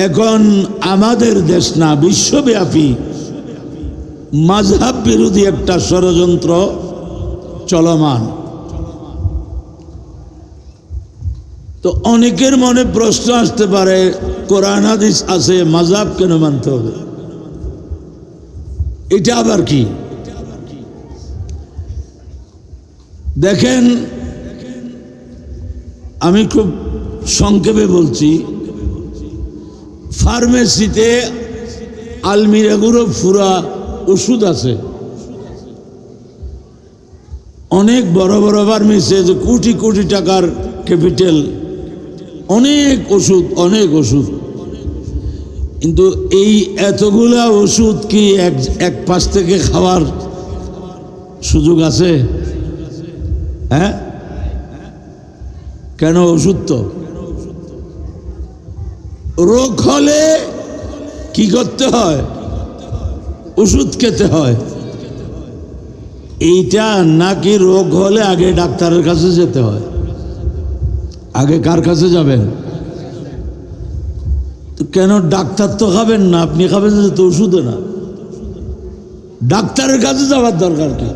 এখন আমাদের দেশ না, বিশ্বব্যাপী মাযহাব বিরোধী একটা ষড়যন্ত্র চলমান। তো অনেকের মনে প্রশ্ন আসতে পারে, কোরআন হাদিস আছে, মাযহাব কেন মানতে হবে? এটা আবার কি? দেখেন, আমি খুব সংক্ষেপে বলছি। ফার্মেসিতে আলমিরাগুলো পুরা ওষুধ আছে, অনেক বড় বড় ফার্মেসি, যে কোটি কোটি টাকার ক্যাপিটাল, অনেক ওষুধ, অনেক ওষুধ। কিন্তু এই এতগুলা ওষুধ কি এক পাশ থেকে খাওয়ার সুযোগ আছে? হ্যাঁ, কেন? ওষুধ তো রোগ হলে কি করতে হয়? ওষুধ খেতে হয়। এইটা নাকি রোগ হলে আগে ডাক্তারের কাছে যেতে হয়? আগে কার কাছে যাবেন? তো কেন? ডাক্তার তো খাবেন না, আপনি খাবেন তো ওষুধে না। ডাক্তারের কাছে যাওয়ার দরকার কি?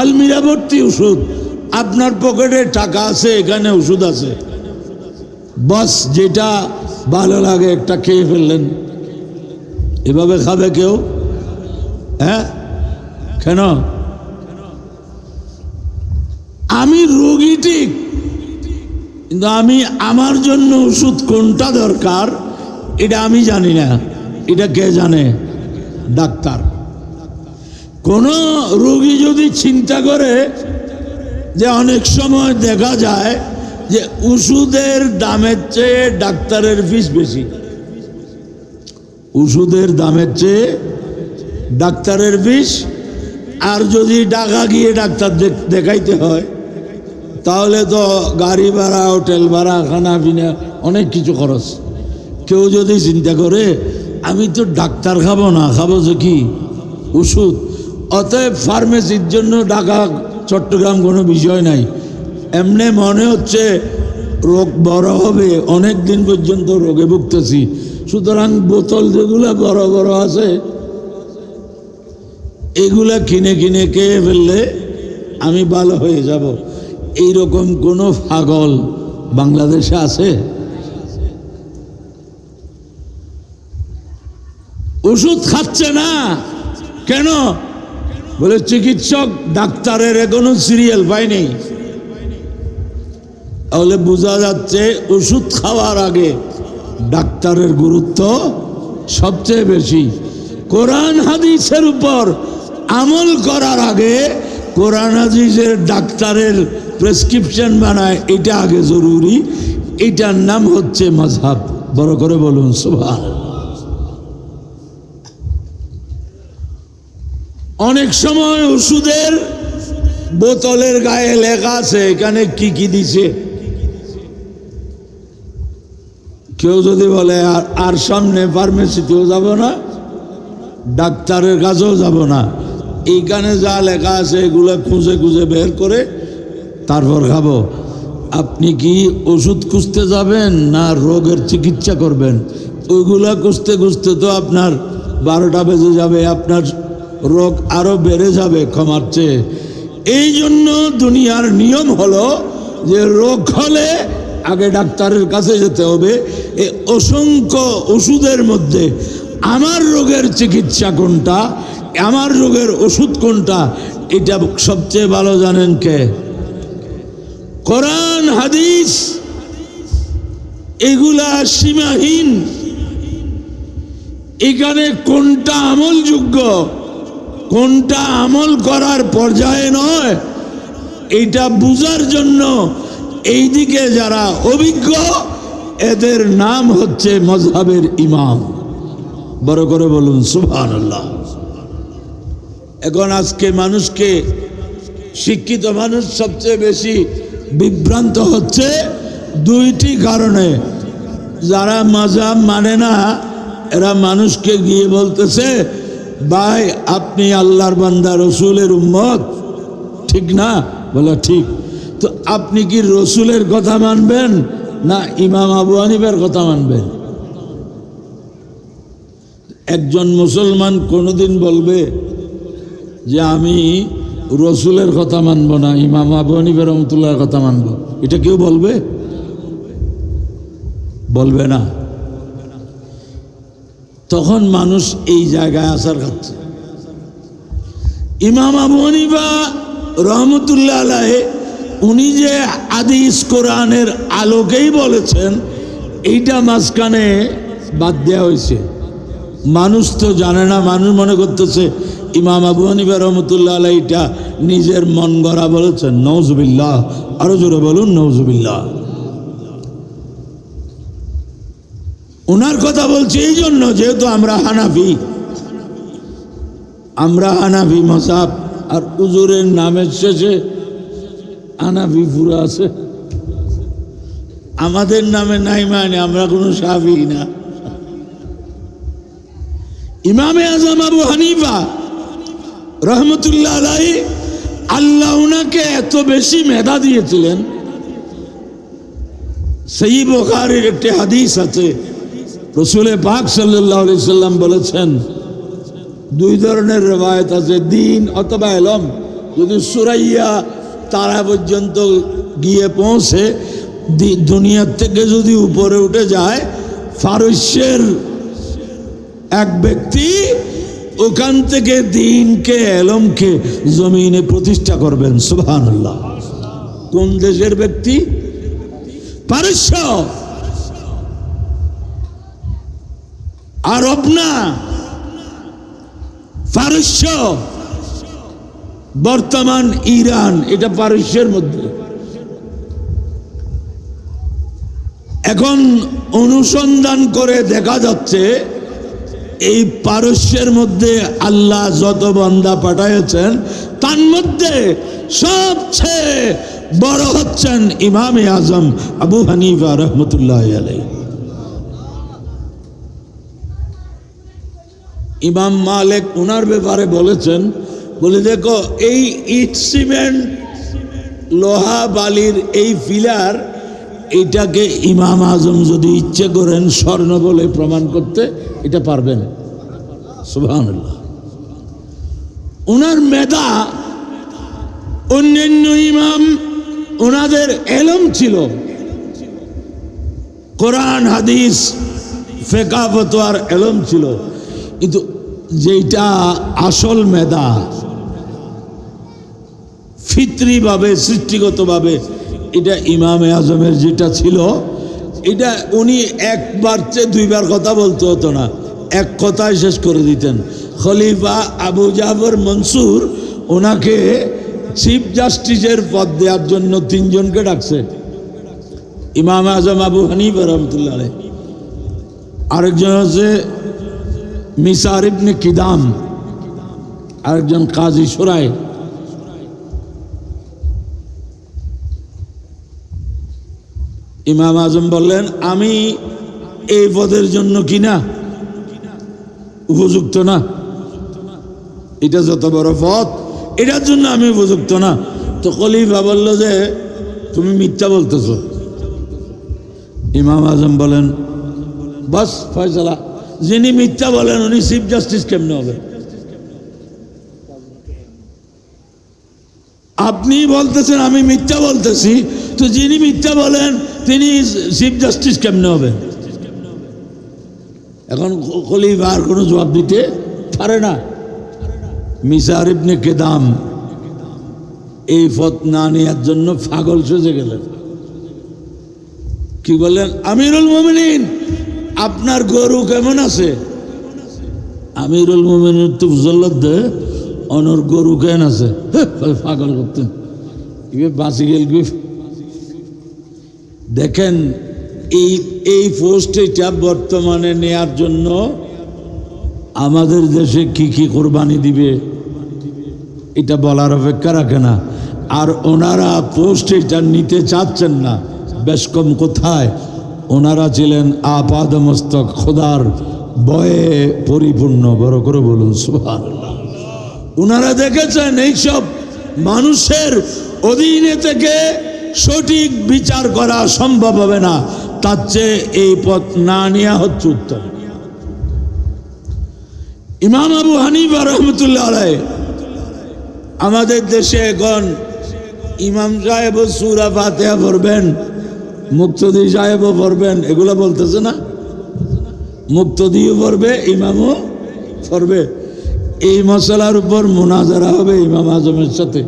আলমিরা ভর্তি ওষুধ, আপনার পকেটে টাকা আছে, এখানে ওষুধ আছে, বাস যেটা ভালো লাগে একটা খেয়ে ফেললেন। এভাবে খাবে কেউ? হ্যাঁ, কেন? আমি রোগী ঠিক, কিন্তু আমি আমার জন্য ওষুধ কোনটা দরকার এটা আমি জানি না। এটা কে জানে? ডাক্তার। কোন রোগী যদি চিন্তা করে যে অনেক সময় দেখা যায় যে ওষুধের দামের চেয়ে ডাক্তারের ফিস বেশি, ওষুধের দামের চেয়ে ডাক্তারের ফিস, আর যদি ঢাকা গিয়ে ডাক্তার দেখাইতে হয় তাহলে তো গাড়ি ভাড়া, হোটেল ভাড়া, খানা পিনা, অনেক কিছু খরচ। কেউ যদি চিন্তা করে আমি তো ডাক্তার খাবো না, খাবো যে কি? ওষুধ। অতএব ফার্মেসির জন্য ঢাকা চট্টগ্রাম কোনো বিষয় নাই। এমনি মনে হচ্ছে রোগ বড় হবে, অনেক দিন পর্যন্ত রোগে ভুগতেছি, সুতরাং বোতল যেগুলো বড় বড় আছে এগুলা কিনে কিনে খেয়ে ফেললে আমি ভালো হয়ে যাব। এইরকম কোনো পাগল বাংলাদেশে আছে? ওষুধ খাচ্ছে না কেন? বলে চিকিৎসক ডাক্তারের এখনো সিরিয়াল পায়নি। তাহলে বোঝা যাচ্ছে ওষুধ খাওয়ার আগে ডাক্তারের গুরুত্ব সবচেয়ে বেশি। কোরআন হাদিসের উপর আমল করার আগে কোরআন হাদিসের ডাক্তারের প্রেসক্রিপশন বানায়, এটা আগে জরুরি। এটার নাম হচ্ছে মাযহাব। বড় করে বলুন সুবহানাল্লাহ। অনেক সময় ওষুধের বোতলের গায়ে লেখা আছে এখানে কি কি দিছে। কেউ যদি বলে আর সামনে ফার্মেসিতেও যাব না, ডাক্তারের কাছেও যাব না, এইখানে যা লেখা আছে এগুলো খুঁজে খুঁজে বের করে তারপর খাবো। আপনি কি ওষুধ খুঁজতে যাবেন না রোগের চিকিৎসা করবেন? ওইগুলা খুঁজতে খুঁজতে তো আপনার 12টা বেজে যাবে, আপনার রোগ আরো বেড়ে যাবে ক্ষমার চেয়ে। এই জন্য দুনিয়ার নিয়ম হলো যে রোগ হলে আগে ডাক্তারের কাছে যেতে হবে। এই অসংখ্য ওষুধের মধ্যে আমার রোগের চিকিৎসা কোনটা, আমার রোগের ওষুধ কোনটা, এটা সবচেয়ে ভালো জানেন কে? কোরআন হাদিস। এগুলা সীমাহীন। এখানে কোনটা আমলযোগ্য, কোনটা আমল করার পর্যায়ে নয়, এটা বুঝার জন্য এইদিকে যারা অভিজ্ঞ এদের নাম হচ্ছে মাযহাবের ইমাম। বড় করে বলুন সুবহানাল্লাহ। এখন আজকে মানুষকে, শিক্ষিত মানুষ সবচেয়ে বেশি বিভ্রান্ত হচ্ছে দুইটি কারণে। যারা মাযহাব মানে না এরা মানুষকে গিয়ে বলতেছে, ভাই আপনি আল্লাহর বান্দা, রসুলের উম্মত, ঠিক না? বলে ঠিক। তো আপনি কি রসুলের কথা মানবেন না ইমাম আবু হানিফার কথা মানবেন? একজন মুসলমান কোনোদিন বলবে যে আমি রসুলের কথা মানব না, ইমাম আবু হানিফা রহমতুল্লাহর কথা মানব? এটা কেউ বলবে? বলবে না। তখন মানুষ এই জায়গায় আসার খাচ্ছে। ইমাম আবু হানিফা রহমতুল্লাহ আলাইহি উনি যে হাদিস কোরআনের আলোকেই বলেছেন, এইটা মাঝখানে বাদ দেওয়া হয়েছে। মানুষ তো জানে না, মানুষ মনে করতেছে ইমাম আবু হানিফা রহমতুল্লাহ আলাইহি এটা নিজের মন গড়া বলেছেন। নওজুবিল্লাহ, আরো জোরে বলুন নওজুবিল্লাহ। ওনার কথা বলছি এই জন্য, যেহেতু আমরা হানাফি মাযহাব, আর হুজুরের নামের শেষে হানাফি পুরো আছে, আমাদের নামে নাই, মানে আমরা কোনো শাফি না। ইমামে আজম আবু হানিফা রহমতুল্লাহ আলাইহি, আল্লাহ উনাকে এত বেশি মেধা দিয়েছিলেন। সহিহ বুখারীর একটি হাদিস আছে, রাসূল পাক সাল্লাল্লাহু আলাইহি সাল্লাম বলেছেন, দুই ধরনের রিওয়ায়াত আছে, দ্বীন অথবা ইলম যদি সুরাইয়া তারা পর্যন্ত গিয়ে পৌঁছে, দুনিয়ার থেকে যদি উপরে উঠে যায়, ফারস্যের এক ব্যক্তি ওখান থেকে দ্বীনকে ইলমকে জমিনে প্রতিষ্ঠা করবেন। সুবহানাল্লাহ। কোন দেশের ব্যক্তি? পারস্য, আরব না, পারস্য। বর্তমান ইরান, এটা পারস্যের মধ্যে। এখন অনুসন্ধান করে দেখা যাচ্ছে এই পারস্যের মধ্যে আল্লাহ যত বান্দা পাঠাইছেন, তার মধ্যে সবচেয়ে বড় হচ্ছেন ইমামে আজম আবু হানিফা রহমতুল্লাহ আলাইহি। ইমাম মালিক ওনার ব্যাপারে বলেছেন, বলে দেখো এই ইট সিমেন্ট লোহা বালির এই ফিলার, এটাকে ইমাম আজম যদি ইচ্ছে করেন স্বর্ণ বলে প্রমাণ করতে, এটা পারবেন। সুবহানাল্লাহ। ওনার মেধা, অন্যান্য ইমাম ওনাদের ইলম ছিল, কোরআন হাদিস ফিকহ ফতোয়ার ইলম ছিল, কিন্তু যেটা আসল মেধা ফিতরিভাবে সৃষ্টিগতভাবে, এটা ইমামে আজমের যেটা ছিল, এটা উনি একবার চেয়ে দুইবার কথা বলতে হতো না, এক কথায় শেষ করে দিতেন। খলিফা আবু জাফর মনসুর ওনাকে চিফ জাস্টিসের পদ দেওয়ার জন্য 3 জনকে ডাকছে। ইমাম আজম আবু হানিফা রহমতুল্লাহ আলাইহি, আরেকজন হচ্ছে মিসার ইবনে কিদাম, আরেকজন কাজী সুরাই। ইমাম আজম বললেন, আমি এই পদের জন্য কিনা উপযুক্ত না, এটা যত বড় পদ, এটার জন্য আমি উপযুক্ত না। তো খলিফা বলল যে তুমি মিথ্যা বলতেছ। ইমাম আজম বলেন, বাস ফয়সালা, যিনি মিথ্যা বলেন উনি চিফ জাস্টিস কেমনে হবে? আপনি বলতেছেন আমি মিথ্যা বলতেছি, তো যিনি মিথ্যা বলেন তিনি চিফ জাস্টিস কেমনে হবে? এখন খলিফা আর কোনো জবাব দিতে পারে না। মিসার ইবনে কিদাম এই পদ না নেওয়ার জন্য পাগল সেজে গেলেন। কি বললেন? আমিরুল মুমিনিন, আপনার গরু কেমন আছে? আমিরুল মুমিনিন তো জল্লাদ দে, অনর গরু কেন আছে? পাগল করতেন, বাঁচি গেল। দেখেন এই পোস্ট এটা বর্তমানে নেয়ার জন্য আমাদের দেশে কি কি কোরবানি দিবে এটা বলার অপেক্ষা রাখে না। আর ওনারা পোস্ট এটা নিতে চাচ্ছেন না, বেশ কম কোথায়। ওনারা ছিলেন আপাদমস্তক খোদার ভয়ে পরিপূর্ণ। বড় করে বলুন সুবহানাল্লাহ। ওনারা দেখেছেন এইসব মানুষের অধীনে থেকে সঠিক বিচার করা সম্ভব হবে না, তার চেয়ে এই পথ না নেওয়া হচ্ছে উত্তম। ইমাম আবু হানিফা রহমতুল্লাহ আলাইহি আমাদের দেশে এখন ইমাম সাহেব সূরা ফাতিহা পড়বেন, মুক্তদি সাহেবও পড়বেন, এগুলো বলতেছে না? মুক্তদিও পড়বে, ইমামও পড়বে। এই মশলার উপর মুনাজারা হবে ইমাম আজমের সাথে।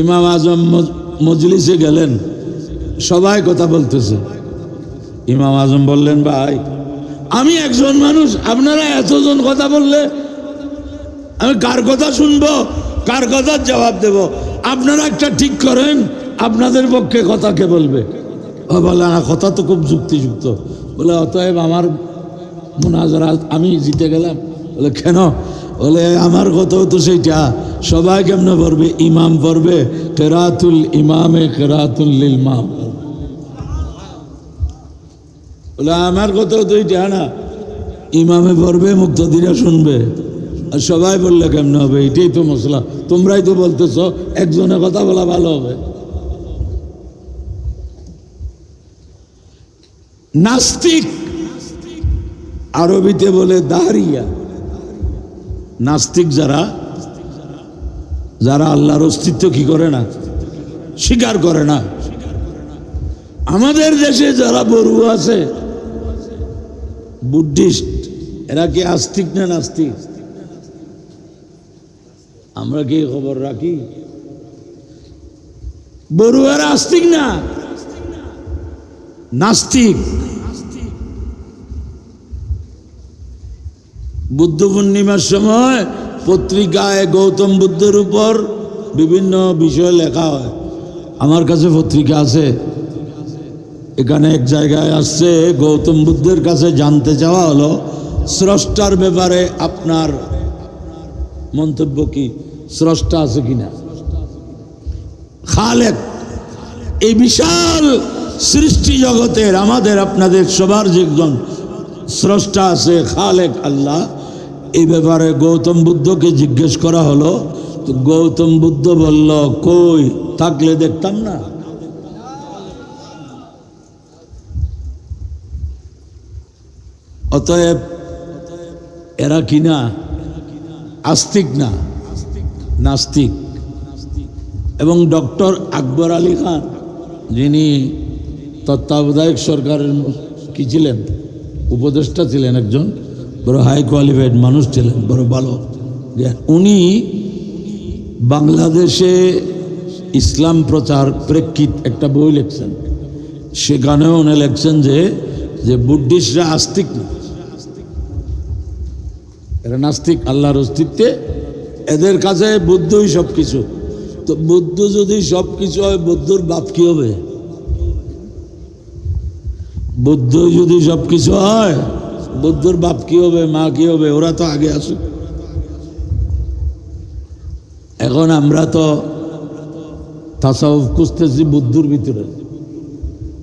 ইমাম আজম মজলিসে গেলেন, সবাই কথা বলতেছে। ইমাম আজম বললেন, ভাই আমি একজন মানুষ, আপনারা এতজন কথা বললে আমি কার কথা শুনবো, কার কথার জবাব দেব? আপনারা একটা ঠিক করেন, আপনাদের পক্ষে কথা কে বলবে? ও বলে, না, কথা তো খুব যুক্তিযুক্ত। বলে, অতএব আমার মুনাজারা আমি জিতে গেলাম। বলে, কেন? বলে, আমার কথাও তো সেইটা, সবাই কেমনে পড়বে? ইমাম পড়বে, কেরাতুল ইমামে কেরাতুল লিল ইমাম। বলে, আমার কথাও তো এইটা না, ইমামে পড়বে, মুক্তদিরা শুনবে। আর সবাই বললে কেমনে হবে? এটাই তো মশলা, তোমরাই তো বলতেছ একজনের কথা বলা ভালো হবে। নাস্তিক আরবিতে বলে দাহরিয়া। নাস্তিক যারা যারা আল্লাহর অস্তিত্ব কি করে না, স্বীকার করে না। আমাদের দেশে যারা বড়ু আছে, বুদ্ধিস্ট, এরা কি আস্তিক না নাস্তিক? আমরা কি খবর রাখি? বড়ুয়ারা আস্তিক না, নাস্তিক। বুদ্ধ পূর্ণিমার সময় পত্রিকায় গৌতম বুদ্ধের উপর বিভিন্ন বিষয় লেখা হয়। আমার কাছে পত্রিকা আছে, এখানে এক জায়গায় আসছে গৌতম বুদ্ধের কাছে জানতে চাওয়া হলো স্রষ্টার ব্যাপারে আপনার মন্তব্য কি, স্রষ্টা আছে কিনা। খালেক, এই বিশাল সৃষ্টি জগতের আমাদের আপনাদের সবার যে একজন স্রষ্টা আছে, খালেক আল্লাহ, এই ব্যাপারে গৌতম বুদ্ধকে জিজ্ঞেস করা হলো। তো গৌতম বুদ্ধ বলল, কই, থাকলে দেখতাম না। অতএব এরা কিনা আস্তিক না, নাস্তিক। এবং ডক্টর আকবর আলী খান, যিনি তত্ত্বাবধায়ক সরকারের কি ছিলেন, উপদেষ্টা ছিলেন, একজন বড় হাই কোয়ালিফাইড মানুষ ছিলেন, বড় ভালো। উনি বাংলাদেশে ইসলাম প্রচার প্রেক্ষিত একটা বই লিখছেন। সেখানেও উনি লিখছেন যে বুদ্ধিস্টরা আস্তিক না, এরা নাস্তিক। আল্লাহর অস্তিত্বে এদের কাছে বুদ্ধই সব কিছু। তো বুদ্ধ যদি সব কিছু হয়, বুদ্ধর বাপ কি হবে? বুদ্ধ যদি সব কিছু হয়, বুদ্ধর বাপ কি হবে, মা কি হবে? ওরা তো আগে আসুক। এখন আমরা তো তাসাউফ খুঁজতেছি বুদ্ধর ভিতরে,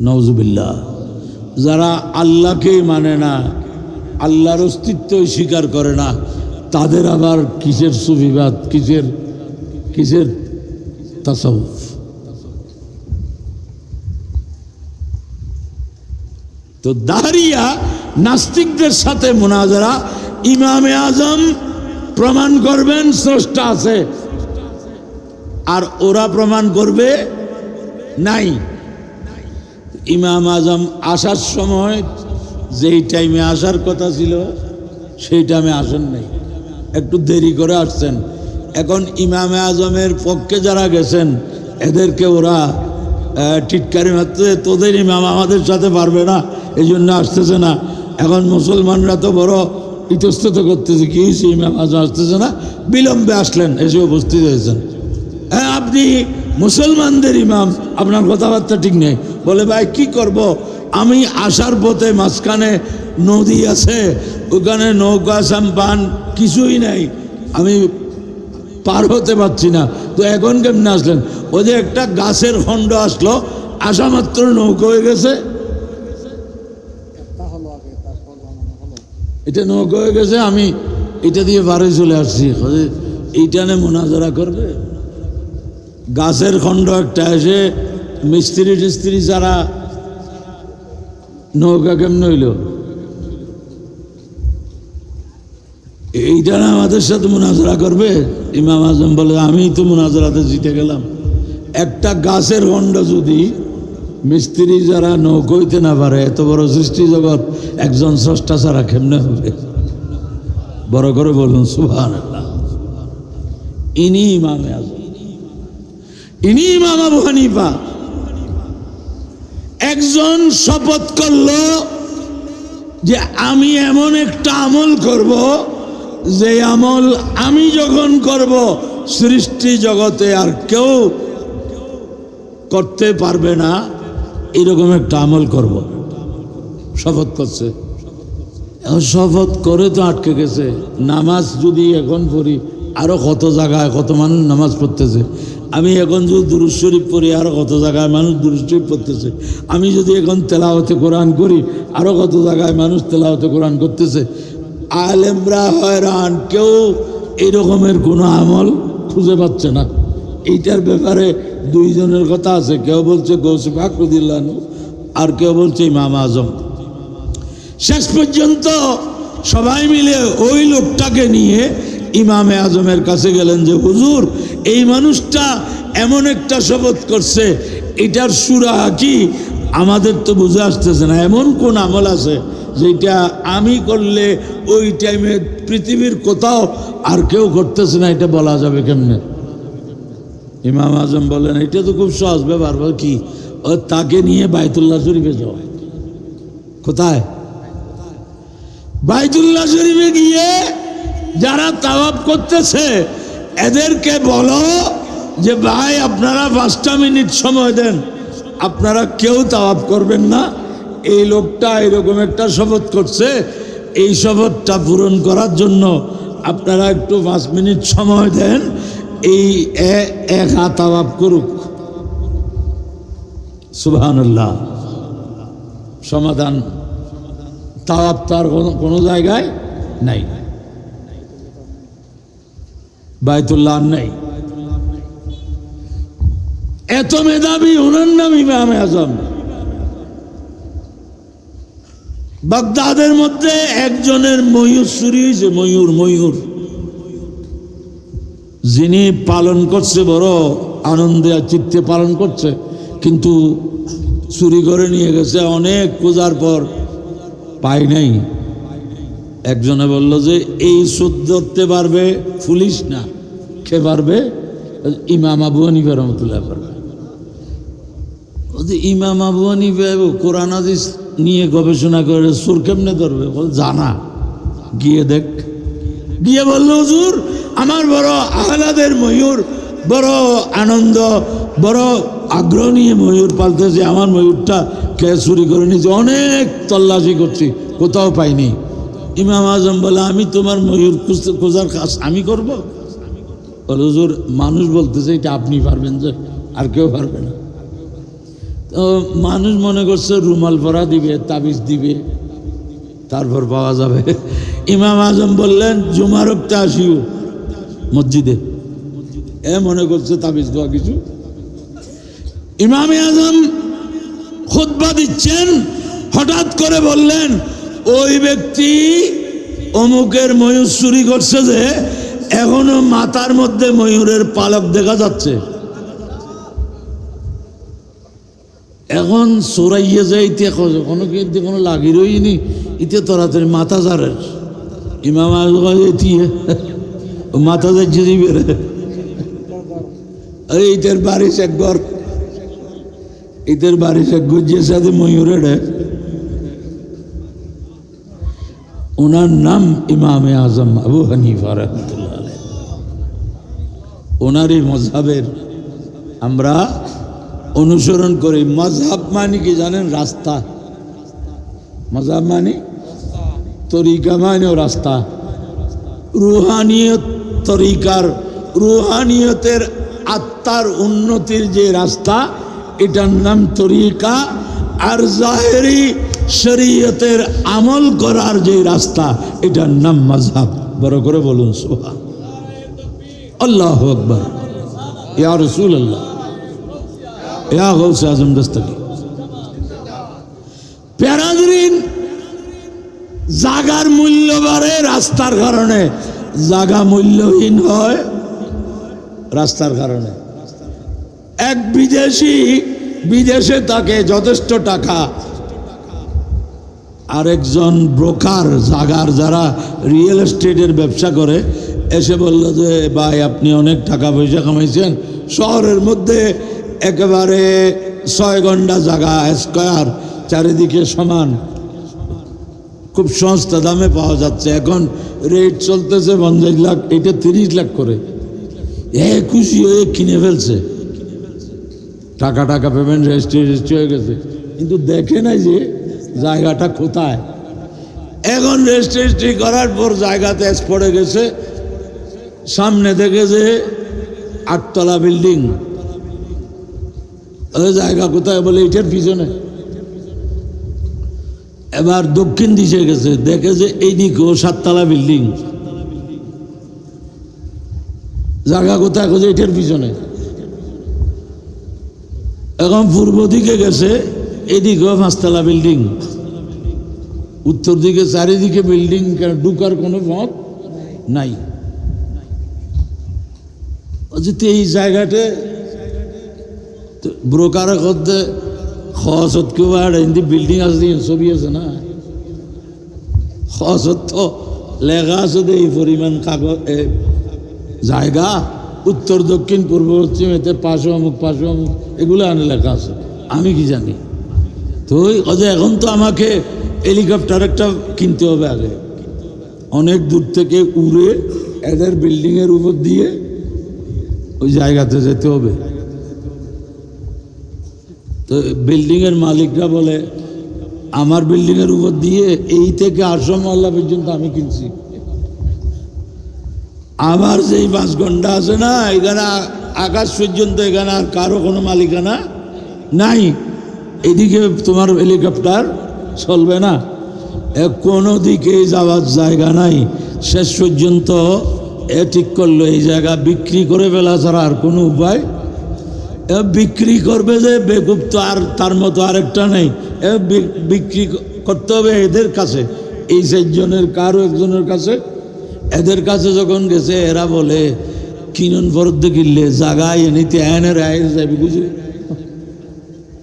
নাউজুবিল্লাহ। যারা আল্লাহকেই মানে না, আল্লাহর অস্তিত্বই স্বীকার করে না, তাদের আবার কিসের সুফিবাদ, কিসের তাসাউফ? তো দাহরিয়া নাস্তিকদের সাথে মুনাজারা। ইমামে আজম প্রমাণ করবেন স্রষ্টা আছে, আর ওরা প্রমাণ করবে নাই। ইমাম আজম আসার সময় যেই টাইমে আসার কথা ছিল সেই টাইমে আসেন নাই, একটু দেরি করে আসছেন। এখন ইমামে আজমের পক্ষে যারা গেছেন এদেরকে ওরা টিটকারি মারতে, তোদের ইমাম আমাদের সাথে পারবে না, এই জন্য আসতেছে না। এখন মুসলমানরা তো বড় ইতস্তত করতেছে, কি হয়েছে, ইমাম আজম আসতেছে না, বিলম্বে আসলেন, এসে উপস্থিত হয়েছেন। হ্যাঁ, আপনি মুসলমানদের ইমাম, আপনার কথাবার্তা ঠিক নেই। বলে, ভাই কি করব, আমি আসার পথে মাঝখানে নদী আছে, ওখানে নৌকা সাম্পান কিছুই নাই, আমি পার হতে পারছি না। তো এখন কেমনে আসলেন? ওই যে একটা গাছের খণ্ড আসলো, আসা মাত্র নৌকা হয়ে গেছে, এটা নৌকা হয়ে গেছে, আমি এটা দিয়ে বাড়ি চলে আসছি। এইটা নিয়ে মুনাজারা করবে? গাছের খণ্ড একটা এসে মিস্ত্রি টিস্ত্রি ছাড়া নৌকা কেমন হইল? এইটা না আমাদের সাথে মুনাজারা করবে? ইমাম আজম বলে, আমি তো মুনাজারাতে জিতে গেলাম। একটা গাছের হন্ড যদি মিস্ত্রি যারা নৌকইতে না পারে, এত বড় সৃষ্টি জগৎ একজন স্রষ্টা ছাড়া কেমনে হবে? বড় করে বলুন সুবহানাল্লাহ। ইনি ইমামে আজম, ইনি ইমাম আবু হানিফা। একজন শপথ করলো যে আমি এমন একটা আমল করব, যে আমল আমি যখন করব সৃষ্টি জগতে আর কেউ করতে পারবে না, এরকম একটা আমল করব। শপথ করছে। শপথ করে তো আটকে গেছে। নামাজ যদি এখন পড়ি, আরো কত জায়গায় কত মানুষ নামাজ পড়তেছে। আমি এখন যদি দুরূদ শরীফ পড়ি, আরো কত জায়গায় মানুষ দুরূদ শরীফ পড়তেছে। আমি যদি এখন তেলাওয়াতে কোরআন করি, আরো কত জায়গায় মানুষ তেলাওয়াতে কোরআন করতেছে। আলেমরা হয়রান, কেউ এই রকমের কোনো আমল খুঁজে পাচ্ছে না। এইটার ব্যাপারে দুইজনের কথা আছে, কেউ বলছে গৌসে পাক রাদিয়াল্লাহু আনহু, আর কেউ বলছে ইমাম আজম। শেষ পর্যন্ত সবাই মিলে ওই লোকটাকে নিয়ে ইমামে আজমের কাছে গেলেন যে হুজুর, এই মানুষটা এমন একটা শপথ করছে, এটার সুরা কি আমাদের তো বুঝে আসতেছে না। এমন কোন আমল আছে যেটা আমি করলে ওই টাইমে পৃথিবীর কোথাও আর কেউ করতেছে না, এটা বলা যাবে কেমনে? ইমাম আজম বলেন, এটা তো খুব সহজ ব্যাপার। কি? ও তাকে নিয়ে বাইতুল্লাহ শরীফে যাওয়া। কোথায়? বাইতুল্লাহ শরীফে গিয়ে যারা তাওয়াফ করতেছে এদেরকে বলো যে ভাই আপনারা 5টা মিনিট সময় দেন, আপনারা কেউ তাওয়াফ করবেন না। এই লোকটা এরকম একটা শপথ করছে, এই শপথটা পূরণ করার জন্য আপনারা একটু 5 মিনিট সময় দেন, এই এক হাত তাওয়াফ করুক। সুবহানাল্লাহ। সমাধান। তাওয়াফ তার কোনো জায়গায় নাই, বাইতুল্লাহ নাই। এত মেধাবী, ওনার নাম ইমাম আজম। বাগদাদের মধ্যে একজনের ময়ূর চুরি হয়েছে। ময়ূর যিনি পালন করছে, বড় আনন্দে চিত্তে পালন করছে, কিন্তু চুরি করে নিয়ে গেছে। অনেক খোঁজার পর পাই নাই। একজনে বলল যে এই সুদ ধরতে পারবে পুলিশ না, কে পারবে? ইমাম আবু হানিফা রাহমাতুল্লাহ পারবে। ইমাম আবু হানিফা কোরআন হাদিস নিয়ে গবেষণা করে সুর কেমনে ধরবে? জানা। গিয়ে দেখ। গিয়ে বলল হুজুর, আমার বড় আহলাদের ময়ূর, বড় আনন্দ, বড় আগ্রহ নিয়ে ময়ূর পালতেছে, আমার ময়ূরটা কে চুরি করে নিয়েছে। অনেক তল্লাশি করছি, কোথাও পাইনি। ইমাম আজম বলে, আমি তোমার ময়ূর খোঁজার কাজ আমি করবো? বলে হুজুর, মানুষ বলতেছে এটা আপনি পারবেন, যে আর কেউ পারবে না। তো মানুষ মনে করছে রুমাল পরা দিবে, তাবিজ দিবে, তারপর পাওয়া যাবে। ইমাম আজম বললেন, জুমার ওয়াক্তে আসিও মসজিদে। মনে করছে তাবিজ দেওয়া কিছু। ইমাম আজম খুতবা দিচ্ছেন, হঠাৎ করে বললেন, ওই ব্যক্তি অমুকের ময়ূর চুরি করছে, যে এখনো মাথার মধ্যে ময়ূরের পালক দেখা যাচ্ছে। এখন চোরাইয়ে যাইতে কোনো কিন্তু কোনো লাগি রইনি, ইতে তাড়াতাড়ি মাথা যারের। ইমাম আজম মাথা যাচ্ছে দিবে, ইতের বাড়ি একবার, ইতের বাড়ি একবার যে সাথে ময়ূরের। ওনার নাম ইমামে আজম আবু হানিফা রাহমাতুল্লাহ আলাইহি। ওনারই মযহাবের আমরা অনুসরণ করি। মযহাব মানে কি জানেন? রাস্তা। মযহাব মানে তরিকা, মানে রাস্তা। রুহানিয়ত তরিকার, রুহানিয়তের আত্মার উন্নতির যে রাস্তা, এটার নাম তরিকা। আর জাহেরি শরীয়তের আমল করার যে রাস্তা, এটার নাম মযহাব। বড় করে বলুন সুবহান আল্লাহু আকবার, ইয়া রাসূলুল্লাহ, ইয়া গাউস আজম দস্তগীর। প্যারাদরিন, জাগার মূল্য বাড়ে রাস্তার কারণে, জাগা মূল্যহীন হয় রাস্তার কারণে। এক বিদেশি বিদেশে থাকে যথেষ্ট টাকা, আরেকজন ব্রোকার জাগার যারা রিয়েল এস্টেটের ব্যবসা করে এসে বলল যে ভাই আপনি অনেক টাকা পয়সা কামাইছেন, শহরের মধ্যে একেবারে 6 ঘন্টা জায়গা স্কয়ার, চারিদিকে সমান, খুব সস্তা দামে পাওয়া যাচ্ছে, এখন রেট চলতেছে 50 লাখ, এটা 30 লাখ করে। খুশি হয়ে কিনে ফেলছে, টাকা পেমেন্ট রেজিস্ট্রি হয়ে গেছে, কিন্তু দেখে নাই যে জায়গাটা কোথায়। এখন রেজিস্ট্রি করার পর জায়গাতে পড়ে গেছে, সামনে দেখে যে 8 তলা বিল্ডিং, ওই জায়গা কোথায় বলে এটার পিছনে। এবার দক্ষিণ দিকে গেছে, দেখে যে এইদিকেও 7 তলা বিল্ডিং, জায়গা কোথায় খোঁজে এটার পিছনে। এখন পূর্ব দিকে গেছে, এদিকেও 5 তলা বিল্ডিং, উত্তর দিকে চারিদিকে বিল্ডিং, ঢুকার কোনো পথ নাই। এই জায়গাতে ব্রোকার করতে খসত কেউ আর হিন্দি বিল্ডিং আছে, ছবি আছে না, খসত তো লেখা আছে এই পরিমাণ কাগজ জায়গা, উত্তর দক্ষিণ পূর্ব পশ্চিম, এতে 500 অমুক 500 অমুক, এগুলো আনে লেখা আছে, আমি কি জানি। তো এখন তো আমাকে হেলিকপ্টার একটা কিনতে হবে আগে, অনেক দূর থেকে উড়ে এদের বিল্ডিংয়ের উপর দিয়ে ওই জায়গাতে যেতে হবে। তো বিল্ডিংয়ের মালিকরা বলে আমার বিল্ডিংয়ের উপর দিয়ে এই থেকে 800 মহল্লা পর্যন্ত আমি কিনছি, আমার যেই 5 ঘন্টা আছে না এখানে আকাশ পর্যন্ত, এখানে আর কারো কোনো মালিকানা নাই, এদিকে তোমার হেলিকপ্টার চলবে না, কোনো দিকে যাওয়ার জায়গা নাই। শেষ পর্যন্ত ঠিক করলো এই জায়গা বিক্রি করে ফেলা ছাড়া আর কোনো উপায়, বিক্রি করবে যে বেকুব, তো আর তার মতো আরেকটা নেই, বিক্রি করতে হবে এদের কাছে, এই 4 জনের কারো একজনের কাছে। এদের কাছে যখন গেছে এরা বলে কিনুন ফরত কিনলে জায়গায় এনিতে এনের আয়ের যাবি, বুঝি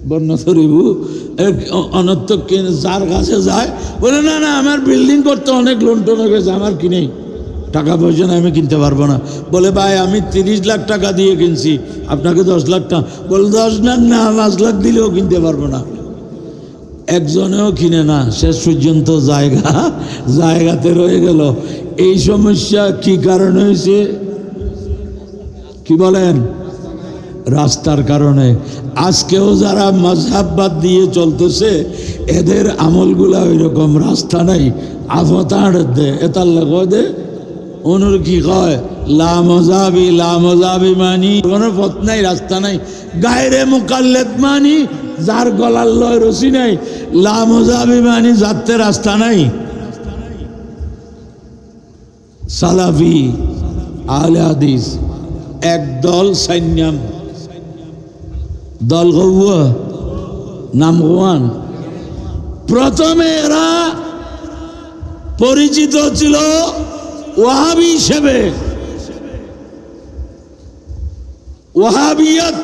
বর্ণাথরিবু অনর্থক কিনে যার কাছে যায় বলে না না আমার বিল্ডিং করতে অনেক লোন টোন হয়ে গেছে, আমার কিনেই টাকা পয়সা না, আমি কিনতে পারবো না। বলে ভাই আমি 30 লাখ টাকা দিয়ে কিনছি, আপনাকে 10 লাখ টাকা, বলে 10 লাখ না 5 লাখ দিলেও কিনতে পারবো না। একজনেও কিনে না, শেষ পর্যন্ত জায়গাতে রয়ে গেল। এই সমস্যা কি কারণে হয়েছে কি বলেন? রাস্তার কারণে। আজকেও যারা মাযহাব বাদ দিয়ে চলতেছে এদের আমলগুলা ওই রকম, রাস্তা নাই, আফতাড় দে এতার লাগো দে অনুর কি কয় লা মজাবি মানি কোনো পথ নাই, রাস্তা নাই। গায়রে মুকাল্লেদ মানি যার গলার লয় রশি নাই, লা মজাবি মানি যাতে রাস্তা নাই। সালাফি আহলে হাদিস একদল সৈন্যাম দল গৌয়া নাম গোয়ান। প্রথমে এরা পরিচিত ছিল ওয়াহাবি হিসেবে। ওয়াহাবিয়ত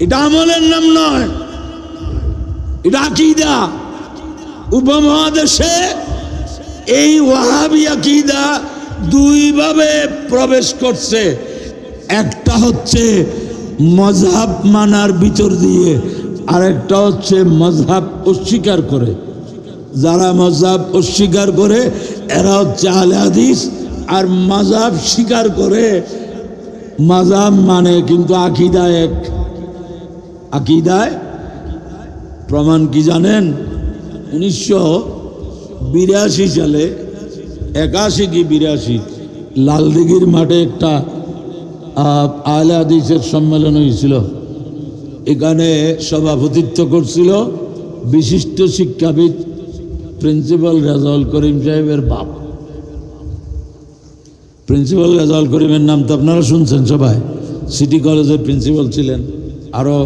এটা আমলের নাম নয়, এটা আকীদা। উপমহাদেশে এই ওয়াহাবি আকীদা 2 ভাবে প্রবেশ করছে। একটা হচ্ছে মযহাব মানার ভিতর দিয়ে, আরেকটা হচ্ছে মযহাব অস্বীকার করে। যারা মযহাব অস্বীকার করে এরা হচ্ছে আহলে হাদিস, আর মযহাব স্বীকার করে মযহাব মানে কিন্তু আকীদা এক। আকীদায় প্রমাণ কি জানেন? 1982 সালে 81 কি 82 লালদিঘির মাঠে একটা আহলে হাদিসের সম্মেলন হয়েছিল। এখানে সভাপতিত্ব করছিল বিশিষ্ট শিক্ষাবিদ প্রিন্সিপাল রেজাউল করিম সাহেবের বাপ। প্রিন্সিপাল রেজাউল করিমের নাম তো আপনারা শুনছেন সবাই, সিটি কলেজের প্রিন্সিপাল ছিলেন। আরও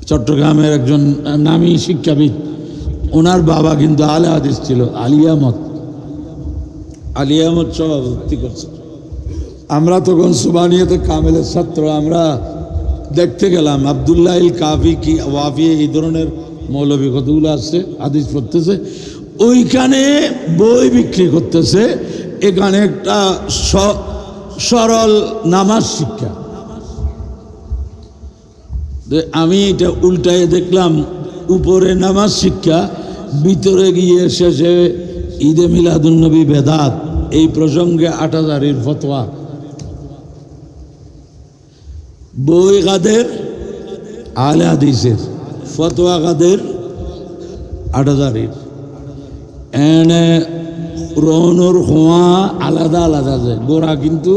চট্টগ্রামের একজন নামী শিক্ষাবিদ ওনার বাবা কিন্তু আলে হাদিস ছিল, আলী আহমদ সভাপতি করছে। আমরা তখন সুবানিয়াতে কামেলের ছাত্র, আমরা দেখতে গেলাম আব্দুল্লাহ কাফি কি ওয়াফি এই ধরনের মৌলবী কতগুলো আসছে, হাদিস পড়তেছে, ওইখানে বই বিক্রি করতেছে, এখানে একটা সরল নামাজ শিক্ষা। আমি এটা উল্টায় দেখলাম, উপরে নামাজ শিক্ষা, ভিতরে গিয়ে শেষে ঈদে মিলাদুন্নবী বেদাত, এই প্রসঙ্গে ৮,০০০ ফতোয়া। বই কাদের? আলে হাদিসের। ফতোয়া কাদের? ৮,০০০। এনে রোহনুর খোয়া আলাদা আলাদা যায়, গোড়া কিন্তু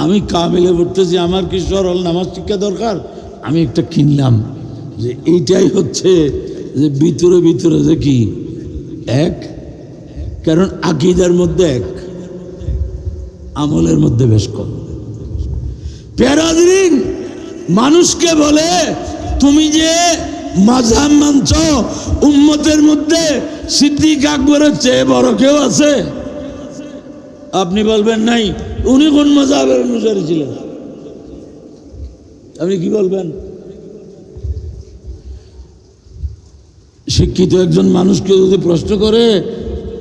আমি কাবিলে পড়তেছি, আমার কি সরল নামাজ শিক্ষা দরকার? আমি একটা কিনলাম, যে এইটাই হচ্ছে যে ভিতরে ভিতরে যে কি এক, কারণ আকীদার মধ্যে এক, আমলের মধ্যে বেশ কম। পেরাদিন মানুষকে বলে তুমি যে মাযহাব মানছ, উম্মতের মধ্যে সিদ্দিক আকবরের চেয়ে বড় কেউ আছে? আপনি বলবেন নাই। উনি কোন মাযহাবের অনুসারী ছিলেন? আপনি কি বলবেন? শিক্ষিত একজন মানুষকে যদি প্রশ্ন করে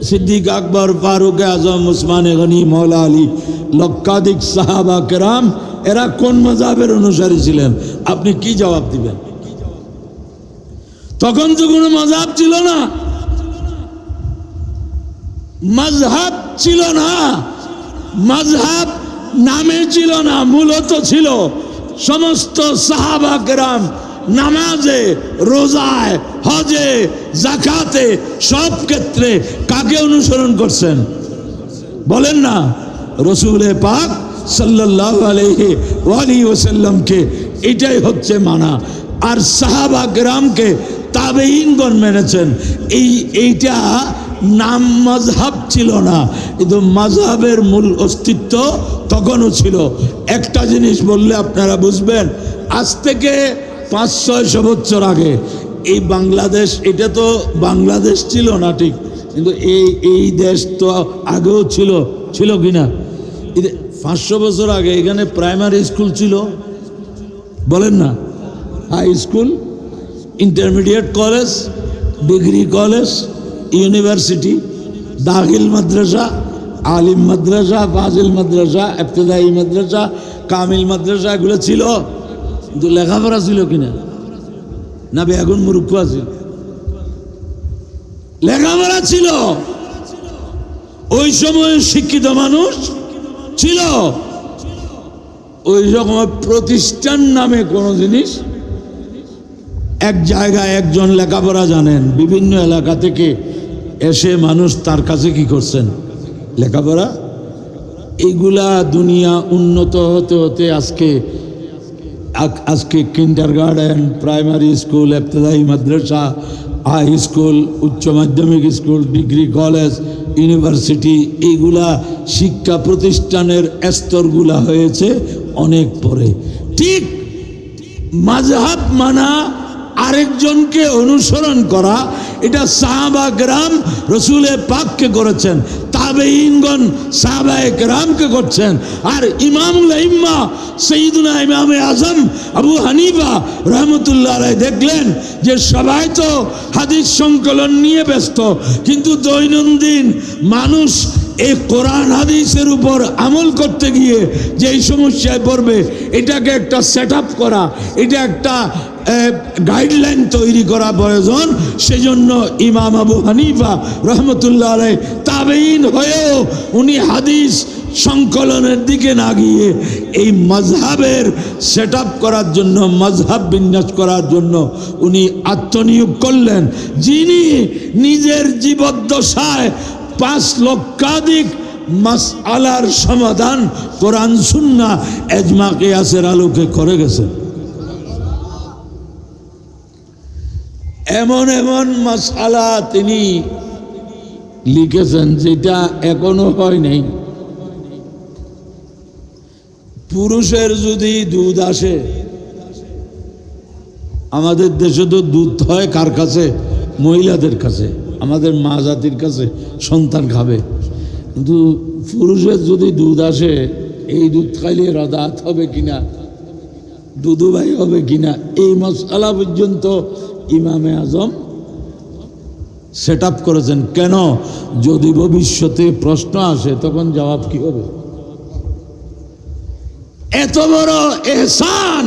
সিদ্দিক আকবর, ফারুক আজম, উসমানে গনি, মৌলা আলী, লক্ষাধিক সাহাবা কেরাম এরা কোন মাযহাবের অনুসারী ছিলেন, আপনি কি জবাব দিবেন? তখন তো কোনো মাযহাব ছিল না, মাযহাব ছিল না, মাযহাব নামে ছিল না, মূলত ছিল সমস্ত সাহাবা কেরাম নামাজে, রোজায়, হজে, যাকাতে সব ক্ষেত্রে কাকে অনুসরণ করছেন বলেন না? রাসূল পাক সাল্লাল্লাহু আলাইহি ওয়াসাল্লামকে। এটাই হচ্ছে মানা। আর সাহাবা কেরামকে তাবেঈনগণ মেনেছেন। এইটা নাম মাযহাব ছিল না, কিন্তু মাযহাবের মূল অস্তিত্ব তখনও ছিল। একটা জিনিস বললে আপনারা বুঝবেন, আজ থেকে ৫০০-৬০০ বছর আগে এই বাংলাদেশ, এটা তো বাংলাদেশ ছিল না ঠিক, কিন্তু এই দেশ তো আগেও ছিল কিনা? ৫০০ বছর আগে এখানে প্রাইমারি স্কুল ছিল, বলেন না? High school, intermediate college, degree college, university, দাখিল মাদ্রাসা, আলিম মাদ্রাসা, ফাজিল মাদ্রাসা, ইবতেদায়ী মাদ্রাসা, কামিল মাদ্রাসা, এগুলো ছিল। কিন্তু লেখাপড়া ছিল কিনা? না বেগুন মূর্খ আছে? লেখাপড়া ছিল। ওই সময় শিক্ষিত মানুষ ছিল। ওই সময় প্রতিষ্ঠান নামে কোনো জিনিস, এক জায়গায় একজন লেখাপড়া জানেন, বিভিন্ন এলাকা থেকে এসে মানুষ তার কাছে কি করছেন? লেখাপড়া। এইগুলা দুনিয়া উন্নত হতে হতে আজকে কিন্ডারগার্টেন, প্রাইমারি স্কুল, ইবতেদায়ী মাদ্রাসা, হাই স্কুল, উচ্চ মাধ্যমিক স্কুল, ডিগ্রি কলেজ, ইউনিভার্সিটি, এইগুলা শিক্ষা প্রতিষ্ঠানের স্তরগুলা হয়েছে অনেক পরে। ঠিক মাযহাব মানা, আরেকজনকে অনুসরণ করা, এটা সাহাবা কেরাম রাসূলে পাককে করেছেন, তাবেঈনগণ সাহাবায়ে কেরামকে করছেন। আর ইমামুল আইম্মা সাইয়্যিদুনা ইমামে আজম আবু হানিফা রাহমাতুল্লাহ আলাইহি দেখলেন যে সবাই তো হাদিস সংকলন নিয়ে ব্যস্ত, কিন্তু দৈনন্দিন মানুষ এই কোরআন হাদিসের উপর আমল করতে গিয়ে যেই সমস্যায় পড়বে, এটাকে একটা সেট আপ করা, এটা একটা গাইডলাইন তৈরি করা প্রয়োজন। সেজন্য ইমাম আবু হানিফা রহমতুল্লাহ আলাইহি তাবেঈন হয়েও উনি হাদিস সংকলনের দিকে না গিয়ে এই মাযহাবের সেট আপ করার জন্য, মাযহাব বিন্যাস করার জন্য উনি আত্মনিয়োগ করলেন। যিনি নিজের জীবদ্দশায় ৫ লক্ষাধিক মাসআলার সমাধান কোরআন সুন্নাহ ইজমা কিয়াসের আলোকে করে গেছেন। এমন এমন মাসআলা তিনি লিখেছেন যেটা এখনো হয় নাই। পুরুষের যদি দুধ আসে, আমাদের দেশে তো দুধ হয় কার কাছে? মহিলাদের কাছে, আমাদের মা জাতির কাছে সন্তান খাবে। কিন্তু পুরুষের যদি দুধ আসে, এই দুধ খাইলে রদাত হবে কিনা, দুধুভাই হবে কিনা, এই মশলা পর্যন্ত ইমামে আজম সেট আপ করেছেন। কেন? যদি ভবিষ্যতে প্রশ্ন আসে তখন জবাব কি হবে? এত বড় এহসান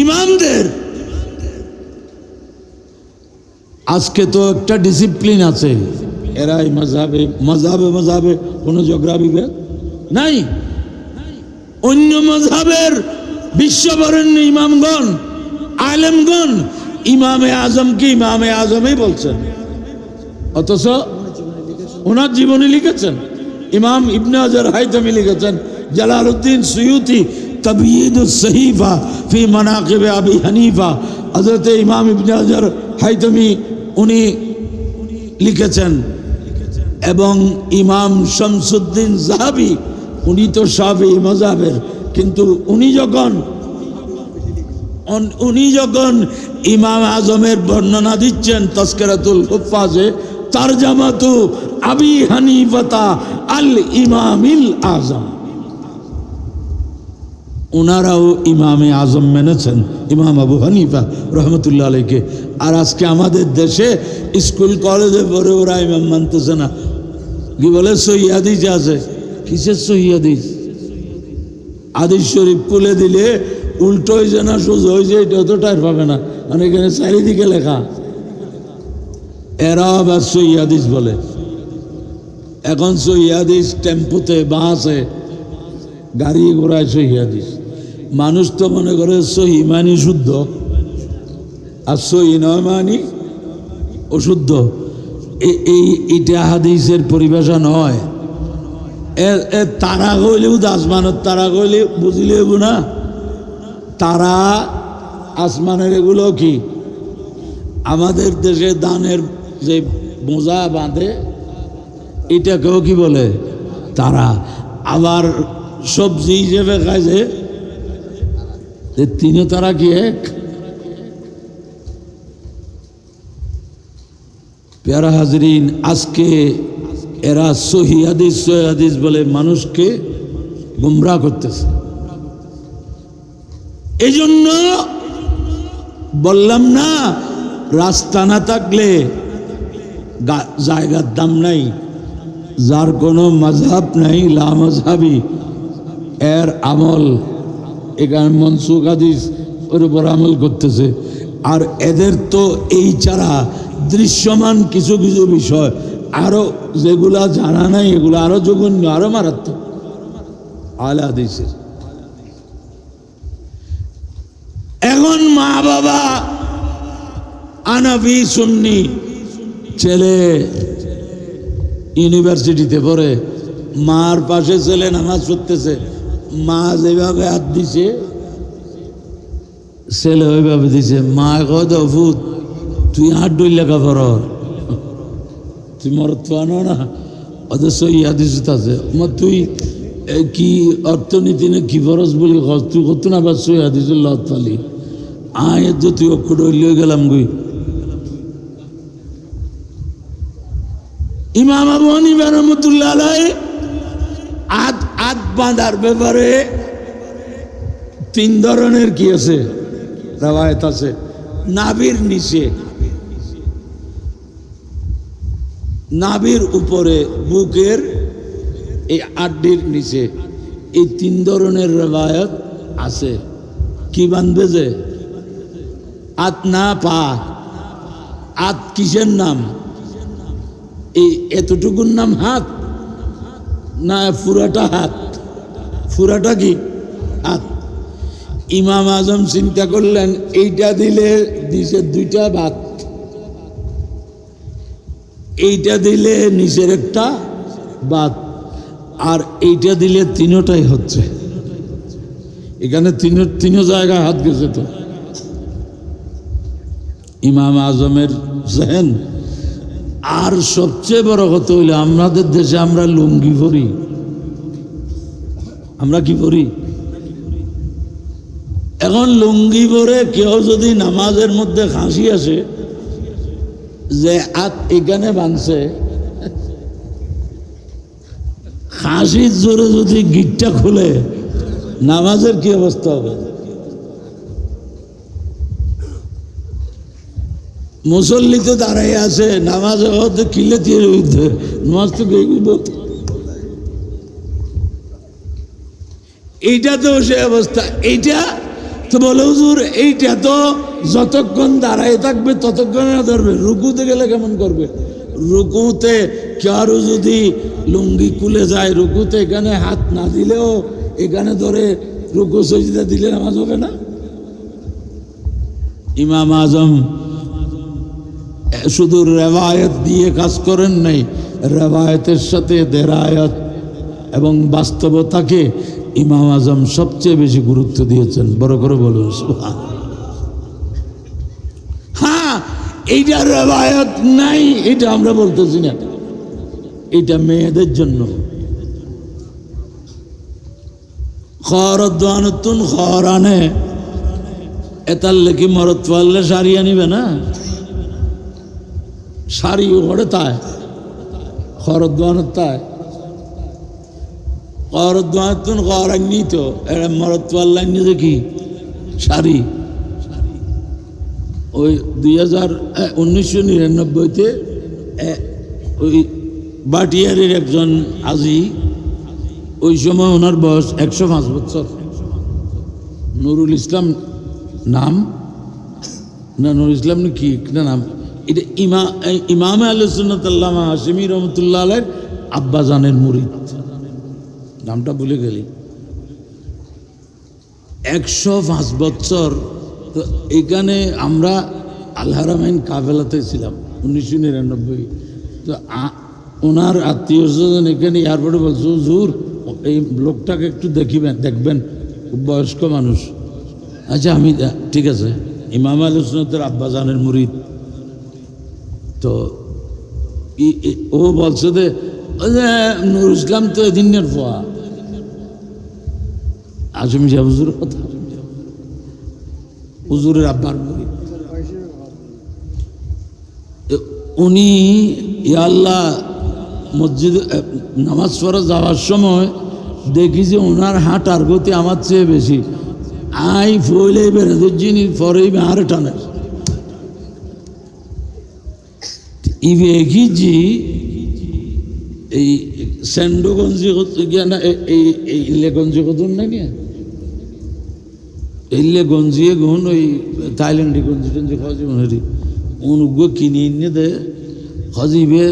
ইমামদের। আজকে তো একটা ডিসিপ্লিন আছে, এরাই মজাবে মজাবে মজাবে কোনো ঝগড়া বিভেদ নাই। অন্য মজাবের বিশ্ববরেণ্য ইমামগণ, আলেমগণ ইমামে আজমকে ইমামে আজমই বলছেন, অথচ ওনার জীবনী লিখেছেন। ইমাম ইবনে হাজার হাইতামি লিখেছেন, জালালউদ্দিন সুয়ুতি তাবয়ীদুস সহিফা ফি মানাকিব আবি হানিফা, হযরত ইমাম ইবনে হাজার হাইতামি উনি লিখেছেন। এবং ইমাম শামসুদ্দিন যাহাবী, উনি তো শাফিঈ মাযহাবের, কিন্তু উনি যখন ইমাম আজমের বর্ণনা দিচ্ছেন তাজকিরাতুল হুফাজে, তারজামাতু আবি হানিফাতা আল ইমামিল আজম, ওনারাও ইমামে আজম মেনেছেন, ইমাম আবু হানিফা রহমতুল্লাহ আলাইকে। আর আজকে আমাদের দেশে স্কুল কলেজে পড়ে ওরা ইমাম মানতেছে না, কি বলে সহি হাদিস আছে। কিসের সহি হাদিস? হাদিস শরীফ খুলে দিলে উল্টো হয়েছে না সোজা হয়েছে এটা তো টাইর পাবে না, মানে এখানে চারিদিকে লেখা। এরা আবার সহি হাদিস বলে। এখন সহি হাদিস টেম্পুতে, বাসে, গাড়ি ঘোড়ায় সহি হাদিস। মানুষ তো মনে করে সহি মানি শুদ্ধ, আর সহি নয় মানি অশুদ্ধ। এইটা হাদিসের পরিভাষা নয়। তারা কইলেও আসমানের তারা কইলে বুঝিলেও না, তারা আসমানের এগুলো কি? আমাদের দেশে ধানের যে বোঝা বাঁধে এটাকেও কি বলে? তারা। আবার সবজি হিসেবে খায় যে তিনও তারা কি এক? প্যারা হাজরিন, আজকে এরা সহি হাদিস বলে মানুষকে গুমরাহ করতেছে। এই জন্য বললাম না, রাস্তা না থাকলে জায়গার দাম নাই। যার কোনো মাযহাব নাই, লা মাযহাবি, এর আমল এখানে মনসুখ হাদিস ওর উপর আমল করতেছে। আর এদের তো এই ছাড়া দৃশ্যমান কিছু কিছু বিষয় আরো যেগুলা জানা নাই, এগুলো আরো জঘন্য, আরো মারাত্মক আহলে হাদিসের। এখন মা বাবা হানাফি সুন্নি, ছেলে ইউনিভার্সিটিতে পড়ে, মার পাশে ছেলে নামাজ পড়তেছে, মা যেভাবে হাত দিছে ছেলে ওইভাবে দিছে। মা কত ভূত, তুই হাত ডই লেখা পড়, তুই মরত আনো না, অথচ ইয়াদিস আছে। তুই কি অর্থনীতি না কি ফরজ বলি তুই কত না পারছ ইয়াদিসুল লত পালি আয় তো তুই অক্ষর হইলে গেলাম গই। ইমাম আবু হানিফা রাহমাতুল্লাহ আলাইহি হাত বাঁধার ব্যাপারে তিন ধরনের কি আছে রওয়ায়াত আছে। নাভির নিচে, নাভির উপরে, বুকের এই আড্ডির নিচে, এই তিন ধরনের রওয়ায়াত আছে। কি বাঁধবে যে হাত না পা, হাত কিসের নাম? এই এতটুকুর নাম হাত না পুরাটা হাত? পুরাটা কি হাত? ইমাম আজম চিন্তা করলেন এইটা দিলে নিচের দুইটা বাত, এইটা দিলে নিচের একটা বাত, আর এইটা দিলে তিনোটাই হচ্ছে। এখানে তিনো জায়গায় হাত গেছে। তো ইমাম আজমের জেহেন। আর সবচেয়ে বড় কথা হইলে আমাদের দেশে আমরা লুঙ্গি পরি। আমরা কি পরি? এখন লুঙ্গি পরে কেউ যদি নামাজের মধ্যে খাসি আসে যে এখানে বাঁধছে, খাসির জোরে যদি গিটটা খুলে নামাজের কি অবস্থা হবে? মুসল্লি তো দাঁড়াই আছে, নামাজ কিলে দিয়ে নামাজ তো এইটা তো সে অবস্থা। এইটা তো বলে হুজুর এইটা তো যতক্ষণ দাঁড়াই থাকবে ততক্ষণ ধরবে, রুকুতে গেলে কেমন করবে? রুকুতে কারো যদি লুঙ্গি খুলে যায়, রুকুতে এখানে হাত না দিলেও এখানে ধরে রুকু সজদা দিলে নামাজ হবে না? ইমাম আজম শুধু রেওয়ায়ত দিয়ে কাজ করেন নাই, রেওয়ায়তের সাথে দেরায়াত এবং বাস্তবতাকে ইমাম আজম সবচেয়ে বেশি গুরুত্ব দিয়েছেন। বড় করে বলুন সুবহানাল্লাহ। হ্যাঁ, এইটা রেওয়ায়ত নাই এটা আমরা বলতেছি না, এটা মেয়েদের জন্য। খরদানুতুন খরানে এতার লেখি মরত পারলে শাড়ি আনিবে না, শাড়ি ওড়ে তাই খরদানত তাই খরদানুতুন খরানি তো এরা মরত পারলে দেখি শাড়ি। ওই 1999-তে ওই বাটিয়ারের একজন আজি, ওই সময় ওনার বয়স 105 বছর, নুরুল ইসলাম নাম না, নুরুল ইসলাম না কি না নাম, এটা ইমাম আহলে সুন্নাত আল্লামা হাশিমি রহমতুল্লাহ আলাইহির আব্বাজানের মুরিদ, নামটা ভুলে গেলি। 105 বছর। তো এখানে আমরা আল হারামাইন কাফেলাতে ছিলাম 1999। তো ওনার আত্মীয় স্বজন এখানে এয়ারপোর্টে বলছে হুজুর এই লোকটাকে একটু দেখবেন, খুব বয়স্ক মানুষ। আচ্ছা আমি ঠিক আছে, ইমাম আহলে সুন্নাতের আব্বাজানের মুরিদ। তো ও বলছে যে নুরুল ইসলাম তো এদিনের ফোয়া আজমি সাহেব হুজুর কথা, হুজুরের আব্বার মুরিদ। উনি ইয়া আল্লাহ মসজিদে নামাজ পড়া যাওয়ার সময় দেখি যে ওনার হাঁটার গতি আমার চেয়ে বেশি। আই ফইলে বেড়ে যিনি পরেই আর টানে ইবেগিজি এই স্যান্ডোগঞ্জি না, এই ইল্লেগঞ্জি কদুন না নিয়ে ইল্লে গঞ্জিয়ে গুণ ওই থাইল্যান্ডি গঞ্জি টঞ্জি খাওয়াজি মনে অনুগ্য কিনে এনে দে হজিবে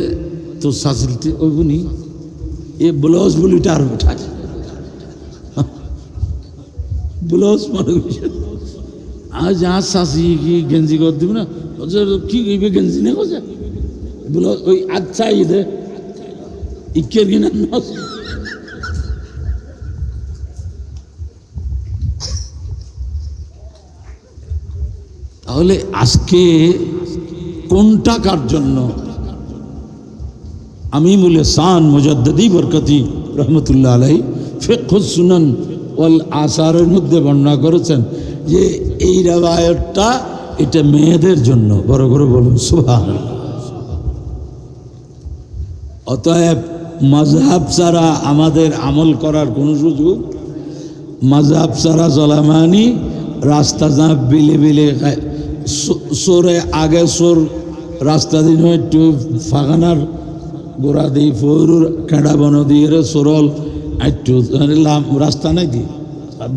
তো শাসিলতে ওইগুনি এ ব্লাউজ বলিটা আর বেঠা ব্লাউজ মানে আজ আর শাসি কি গেঞ্জি কর দিব না কি কইবে গেঞ্জি নেই কোথায় ব্লাউজ ওই আচ্ছা ঈদে ইকের কিনা তাহলে আজকে কোনটা কার জন্য? আমিমুল ইহসান মুজাদ্দিদি বরকতি রহমতুল্লাহ আলাইহি ফিকহুস সুনান ওয়াল আসারের মধ্যে বর্ণনা করেছেন যে এই রিওয়ায়াতটা এটা মেয়েদের জন্য। বড় করে বলুন সুবহানাল্লাহ। অতএব মাযহাব ছাড়া আমাদের আমল করার কোনো সুযোগ, মাযহাব ছাড়া চলা মানে রাস্তা যা বিলে বিলে সোরে আগে সোর রাস্তা দিন একটু ফাগানার গোড়া দিই ফরুর কেঁড়া বন দিয়ে সরল একটু রাস্তা নাই দি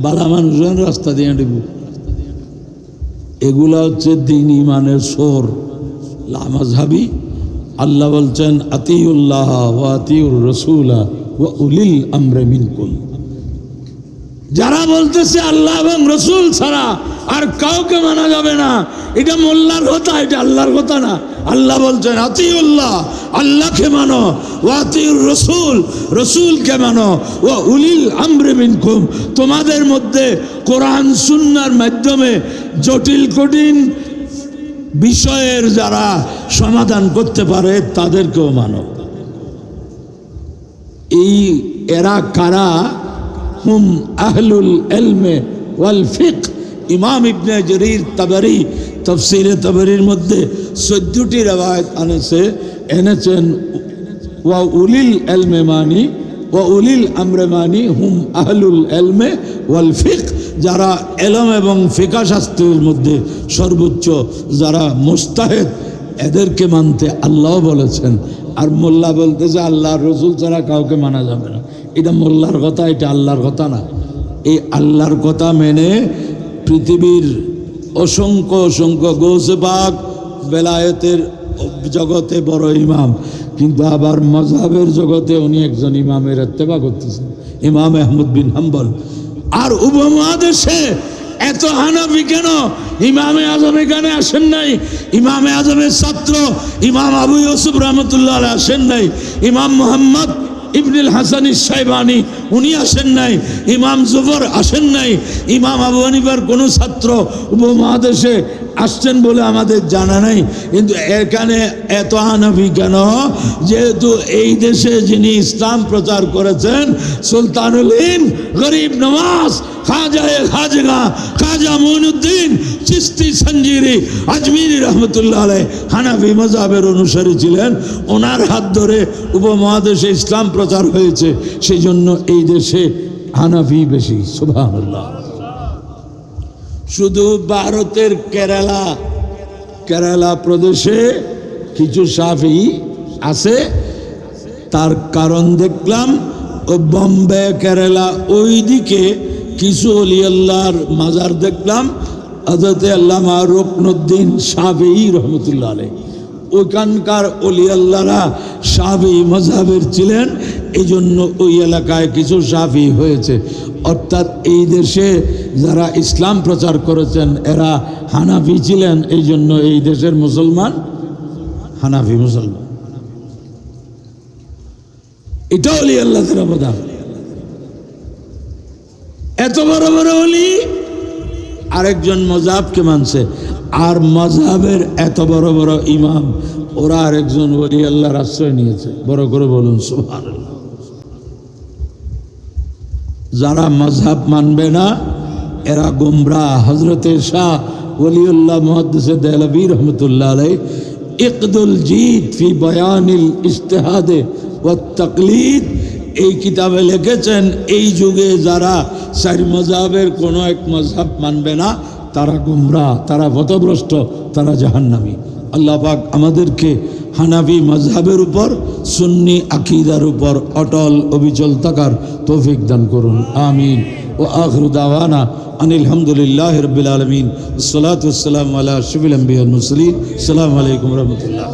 বালা মানুষজন রাস্তা দিয়ে দিব। এগুলা হচ্ছে দিন ইমানের সোর লামাজহাবি। আল্লাহ বলছেন আতিউল্লাহ ওয়া আতিউর রাসূলা ওয়া উলিল আমরি মিনকুম। যারা বলতেছে আল্লাহ এবং রসুল ছাড়া আর কাউকে মানা যাবে না, এটা মোল্লার কথা, এটা আল্লাহর কথা না। আল্লাহ বলছেন আতিউল্লাহ, আল্লাহকে মানো, ওয়া আতিউর রাসূল, রাসূলকে মানো, ওয়া উলিল আমরি মিনকুম, তোমাদের মধ্যে কোরআন সুন্নাহর মাধ্যমে জটিল কঠিন বিষয়ের যারা সমাধান করতে পারে তাদেরকেও মানো। এই এরা কারা? হুম আহলুল ইলমে ওয়াল ফিকহ, ইমাম ইবনে জরির তাবরি তাফসীরে তাবরির মধ্যে 14টি রওয়ায়াত এনেছেন ওয়া উলিল ইলমে মানি ওয়া উলিল আমরে মানি হুম আহলুল ইলমে ওয়াল ফিকহ, যারা ইলম এবং ফিকহ শাস্ত্রের মধ্যে সর্বোচ্চ যারা মুস্তাহিদ এদেরকে মানতে আল্লাহ বলেছেন। আর মোল্লা বলতেছে আল্লাহর রসুল ছাড়া কাউকে মানা যাবে না। এটা মোল্লার কথা, এটা আল্লাহর কথা না। এই আল্লাহর কথা মেনে পৃথিবীর অসংখ্য অসংখ্য গৌসে পাক বেলায়েতের জগতে বড় ইমাম, কিন্তু আবার মযহাবের জগতে উনি একজন ইমামের ইত্তেবা করতেছেন, ইমাম আহমদ বিন হাম্বল। আর উপমহাদেশে এত হানাফি কেন? ইমামে আজম এখানে আসেন নাই, ইমামে আজমের ছাত্র ইমাম আবু ইউসুফ রহমতুল্লাহ আলাইহি আসেন নাই, ইমাম মুহাম্মদ ইবনুল হাসান শাইবানি উনি আসেন নাই, ইমাম জুফর আসেন নাই, ইমাম আবু হানিফার কোনো ছাত্র উপমহাদেশে আসছেন বলে আমাদের জানা নাই। কিন্তু এখানে এত হানাফি কেন? যেহেতু এই দেশে যিনি ইসলাম প্রচার করেছেন সুলতানুল হিন্দ গরিব নওয়াজ খাজা খাজা মুঈনুদ্দিন চিশতি সঞ্জিরি আজমিরি রহমতুল্লাহ আলাইহি হানাফি মযহাবের অনুসারী ছিলেন। ওনার হাত ধরে উপমহাদেশে ইসলাম প্রচার হয়েছে, সেই জন্য এই দেশে হানাফি বেশি। সুবহানাল্লাহ। শুধু ভারতের কেরালা প্রদেশে কিছু শাফি আছে, তার কারণ দেখলাম ও বম্বে কেরালা ওই দিকে কিছু ওলি আল্লাহর মাজার দেখলাম। হযরত আল্লামা রুকনুদ্দিন শাফি রহমতুল্লাহ আলাইহি ওইখানকার ওলি আল্লাহরা শাফি মযহাবের ছিলেন, এই জন্য ওই এলাকায় কিছু শাফি হয়েছে। অর্থাৎ এই দেশে যারা ইসলাম প্রচার করেছেন এরা হানাফি ছিলেন, এই জন্য এই দেশের মুসলমান হানাফি মুসলমান। এটা ওলি আল্লাহদের অবদান। এত বড় বড় ওলি আরেকজন মযহাবকে মানছে, আর মযহাবের এত বড় বড় ইমাম ওরা আরেকজন ওলি আল্লাহর আশ্রয় নিয়েছে। বড় করে বলুন সুবহানাল্লাহ। যারা মযহাব মানবে না এরা গুমরাহ। হযরতে শাহ ওলিউল্লাহ মুহাদ্দিস দেহলভী রহমতুল্লাহ আলাইহি ইকদুল জিদ ফি বয়ানিল ইজতিহাদ ওয়াত তাকলিদ এই কিতাবে লিখেছেন, এই যুগে যারা চার মযহাবের কোনো এক মযহাব মানবে না তারা গুমরাহ, তারা পথভ্রষ্ট, তারা জাহান্নামী। আল্লাহ পাক আমাদেরকে হানাফি মযহাবের উপর সুন্নি আকীদার উপর অটল অবিচল থাকার তৌফিক দান করুন, আমিন। ও আখিরু দাওয়ানা আনিল হামদুলিল্লাহি রাব্বিল আলামিন। আসসালাতু ওয়াসসালামু আলা আশরাফিল আম্বিয়া ওয়াল মুরসালিন। আসসালামু আলাইকুম ওয়া রাহমাতুল্লাহ।